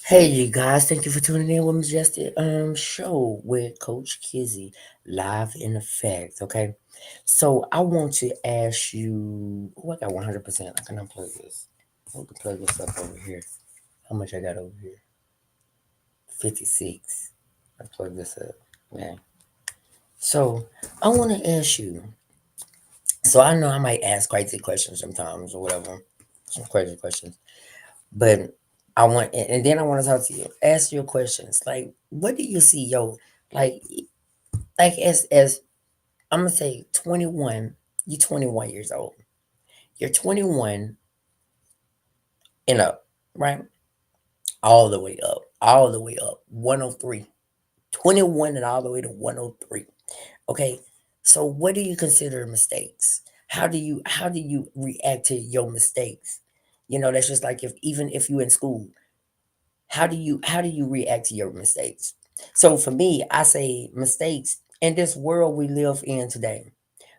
Hey, you guys, thank you for tuning in with Majestic show with Coach Kizzy live in effect. Okay, so I want to ask you. Oh, I got 100%. I can unplug this. I can plug this up over here. How much I got over here? 56. I plug this up. Okay. So I want to ask you. So I know I might ask crazy questions sometimes or whatever, some crazy questions. But I want, and then I want to talk to you. Ask your questions. Like, what do you see, yo? Like, as I'm gonna say, 21. You 21 years old. You're 21 and up, right? All the way up, all the way up. 103. 21 and all the way to 103. Okay. So, what do you consider mistakes? How do you react to your mistakes? That's just like if even if you in school, how do you react to your mistakes? So for me, I say mistakes in this world we live in today.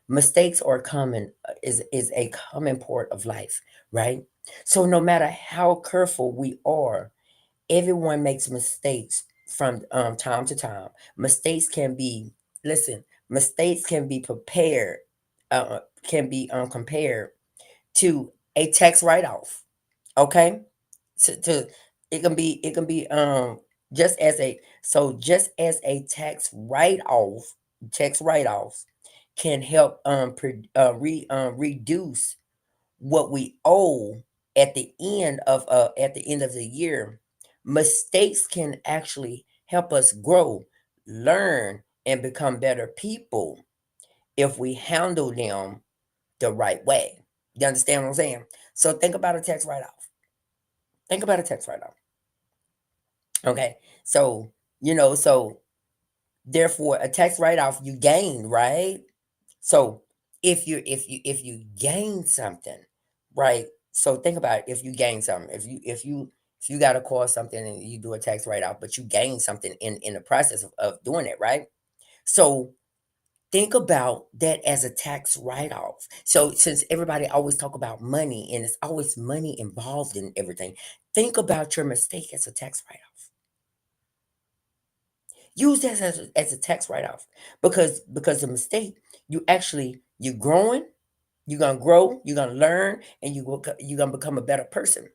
Mistakes are common, is a common part of life, right? So no matter how careful we are, everyone makes mistakes from time to time. Mistakes can be listen. Mistakes can be prepared, can be compared to a tax write off. Okay, to it can be just as a tax write offs can help reduce what we owe at the end of the year. Mistakes can actually help us grow, learn, and become better people if we handle them the right way. You understand what I'm saying? So think about a tax write off. Think about a tax write off. Okay. So therefore a tax write off you gain, right? So if you gain something, right? So think about it, if you gain something, if you got to cause something and you do a tax write off, but you gain something in the process of doing it, right? So think about that as a tax write off. So since everybody always talk about money and it's always money involved in everything, think about your mistake as a tax write off. Use that as a tax write off because the mistake you're growing, you're gonna grow, you're gonna learn, and you're gonna become a better person.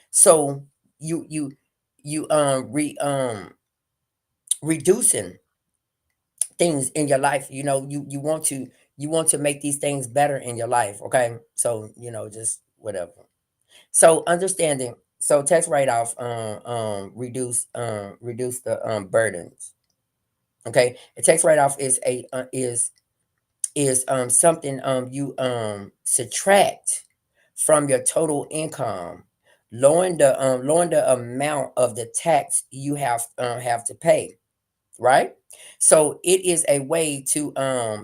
So you reducing things in your life. You want to make these things better in your life. Okay, so just whatever. So understanding. So tax write off reduce the burdens. Okay, a tax write off is something you subtract from your total income, lowering the amount of the tax you have to pay, right? So it is a way to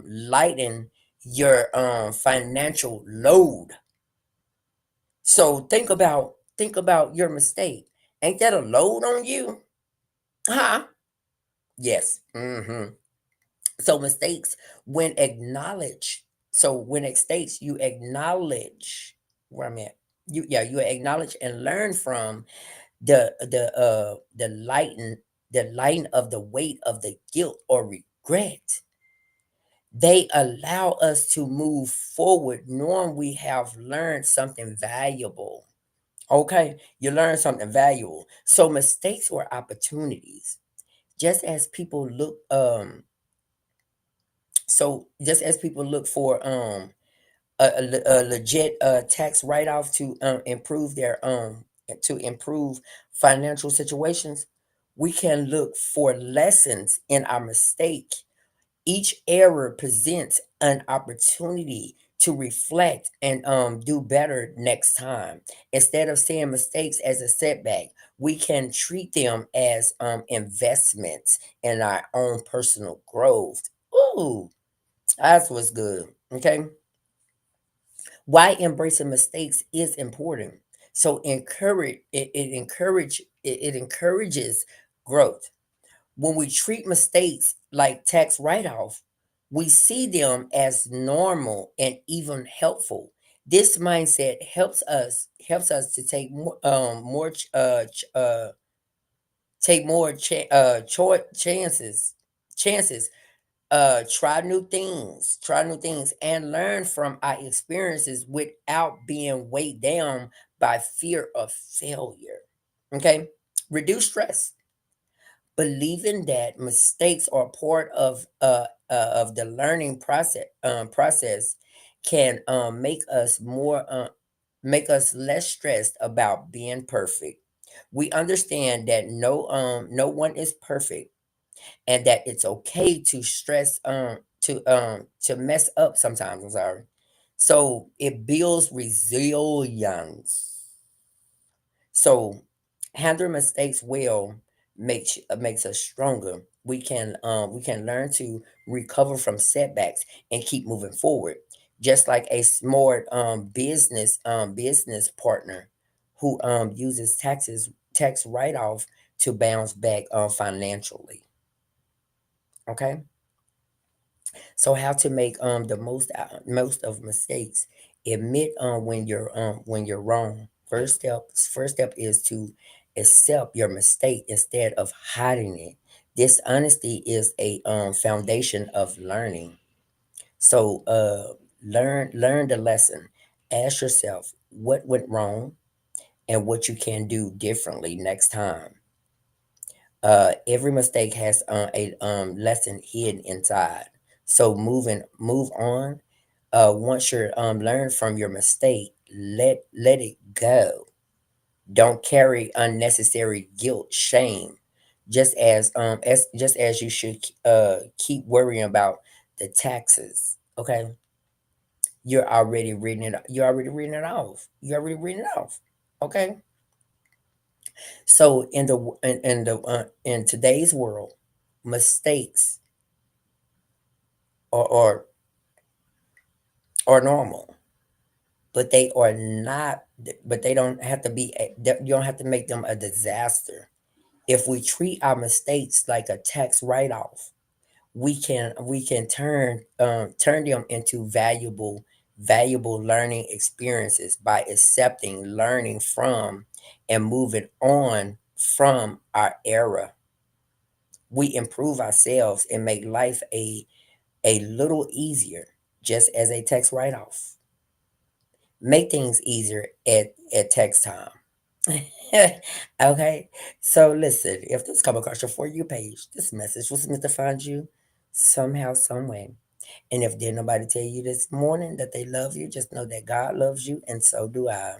lighten your financial load. So think about your mistake. Ain't that a load on you? Huh? Yes. So mistakes, when acknowledged, so when it states you acknowledge where I'm at, you acknowledge and learn from the lighten of the weight of the guilt or regret. They allow us to move forward knowing we have learned something valuable. Okay, you learn something valuable. So mistakes were opportunities. Just as people look just as people look for a legit tax write off to improve financial situations, we can look for lessons in our mistake. Each error presents an opportunity to reflect and do better next time. Instead of seeing mistakes as a setback, we can treat them as investments in our own personal growth. Ooh, that's what's good. Okay. Why embracing mistakes is important. So it encourages growth. When we treat mistakes like tax write-off, we see them as normal and even helpful. This mindset helps us to take more Take more chances. Try new things, and learn from our experiences without being weighed down by fear of failure. Okay, reduce stress. Believing that mistakes are part of the learning process can make us less stressed about being perfect. We understand that no one is perfect, and that it's okay to to mess up sometimes. I'm sorry. So it builds resilience. So handling mistakes well makes us stronger. We can learn to recover from setbacks and keep moving forward. Just like a smart business partner who uses tax write off to bounce back financially. Okay, so how to make the most of mistakes? Admit when you're wrong. First step is to accept your mistake instead of hiding it. This honesty is a foundation of learning. So learn the lesson. Ask yourself what went wrong and what you can do differently next time. Every mistake has a lesson hidden inside. So move on. Once you're learn from your mistake, let it go. Don't carry unnecessary guilt, shame. Just as you should keep worrying about the taxes. Okay, you're already reading it off. You're already reading it off. Okay. So in today's world, mistakes are are normal, but they are not. But they don't have to be. You don't have to make them a disaster. If we treat our mistakes like a tax write off, we can turn them into valuable learning experiences by accepting, learning from, and moving on from our era. We improve ourselves and make life a little easier, just as a tax write off. Make things easier at tax time. Okay, so listen, if this come across your For You page, this message was meant to find you somehow, some way. And if did nobody tell you this morning that they love you, just know that God loves you, and so do I.